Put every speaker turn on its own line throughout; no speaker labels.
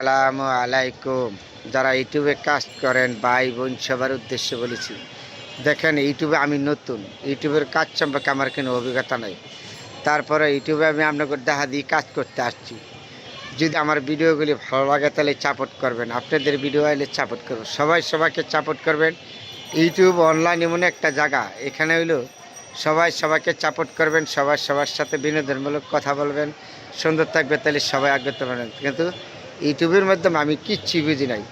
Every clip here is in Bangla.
আসসালামু আলাইকুম। যারা ইউটিউবে কাজ করেন ভাই বোন সবার উদ্দেশ্যে বলেছি, দেখেন ইউটিউবে আমি নতুন, ইউটিউবের কাজ সম্পর্কে আমার কোনো অভিজ্ঞতা নেই। তারপরে ইউটিউবে আমি আপনাকে দেখা দিয়ে কাজ করতে আসছি। যদি আমার ভিডিওগুলি ভালো লাগে তাহলে সাপোর্ট করবেন, আপনাদের ভিডিও এলে সাপোর্ট করবেন, সবাই সবাইকে সাপোর্ট করবেন। ইউটিউব অনলাইন এমন একটা জায়গা, এখানে হইলো সবাই সবাইকে সাপোর্ট করবেন, সবাই সবার সাথে বিনোদনমূলক কথা বলবেন, সুন্দর থাকবে, তাহলে সবাই আগ্রহ পাবেন। কিন্তু ইউটিউবের মাধ্যমে আমি কিচ্ছু বুঝি নাই,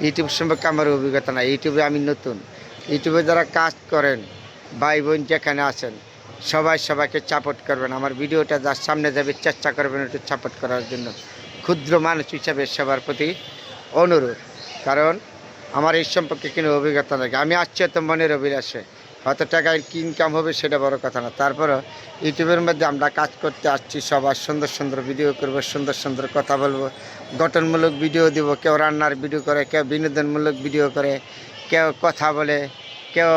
ইউটিউব সম্পর্কে আমার অভিজ্ঞতা নাই, ইউটিউবে আমি নতুন। ইউটিউবে যারা কাজ করেন ভাই বোন যেখানে আছেন সবাই সবাইকে সাপোর্ট করবেন, আমার ভিডিওটা যার সামনে যাবে চেষ্টা করবেন একটু সাপোর্ট করার জন্য। ক্ষুদ্র মানুষ হিসাবে সবার প্রতি অনুরোধ, কারণ আমার এই সম্পর্কে কোনো অভিজ্ঞতা নেই। আমি আসছি তো মনের অভিলাষে, হয়তো টাকায় কী ইনকাম হবে সেটা বড় কথা না, তারপরও ইউটিউবের মধ্যে আমরা কাজ করতে আসছি, সবার সুন্দর সুন্দর ভিডিও করব, সুন্দর সুন্দর কথা বলবো, গঠনমূলক ভিডিও দিব। কেউ রান্নার ভিডিও করে, কেউ বিনোদনমূলক ভিডিও করে, কেউ কথা বলে, কেউ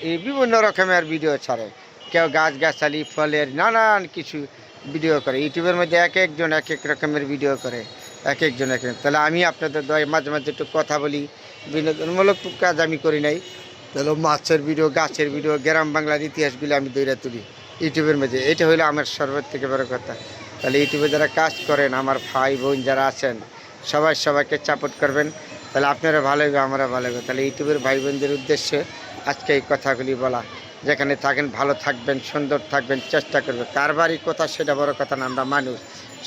এই বিভিন্ন রকমের ভিডিও ছাড়ে, কেউ গাছগাছালি ফলের নানান কিছু ভিডিও করে। ইউটিউবের মধ্যে এক একজন এক এক রকমের ভিডিও করে, এক একজন এক এক। তাহলে আমি আপনাদের দয় মাঝে মাঝে একটু কথা বলি, বিনোদনমূলক কাজ আমি করি নাই। তাহলে মাছের ভিডিও, গাছের ভিডিও, গ্রাম বাংলার ইতিহাসগুলি আমি দৈরা তুলি ইউটিউবের মধ্যে। এটা হলো আমার সর্বোচ্চ থেকে বড় কথা। তাহলে ইউটিউবে যারা কাজ করেন আমার ভাই বোন যারা আছেন সবাই সবাইকে সাপোর্ট করবেন, তাহলে আপনারা ভালো হবে, আমরা ভালো হবে। তাহলে ইউটিউবের ভাই বোনদের উদ্দেশ্যে আজকে এই কথাগুলি বলা। যেখানে থাকেন ভালো থাকবেন, সুন্দর থাকবেন, চেষ্টা করবেন। কারবারই কথা সেটা বড় কথা না, আমরা মানুষ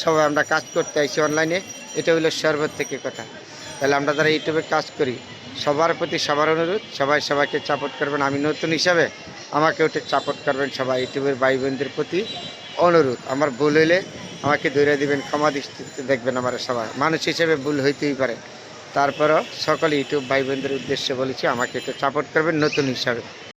সবাই আমরা কাজ করতে আইছি অনলাইনে, এটা হলো সর্বোচ্চ থেকে কথা। তাহলে আমরা যারা ইউটিউবে কাজ করি সবার প্রতি সবার অনুরোধ, সবাই সবাইকে সাপোর্ট করবেন। আমি নতুন হিসাবে আমাকে ওটা সাপোর্ট করবেন, সবাই ইউটিউবের ভাই বোনদের প্রতি অনুরোধ। আমার ভুল হইলে আমাকে ধরে দিবেন, ক্ষমা দৃষ্টিতে দেখবেন। আমার সবাই মানুষ হিসেবে ভুল হইতেই পারে, তারপরও সকলে ইউটিউব ভাই বোনদের উদ্দেশ্যে বলেছি আমাকে একটু সাপোর্ট করবেন নতুন হিসাবে।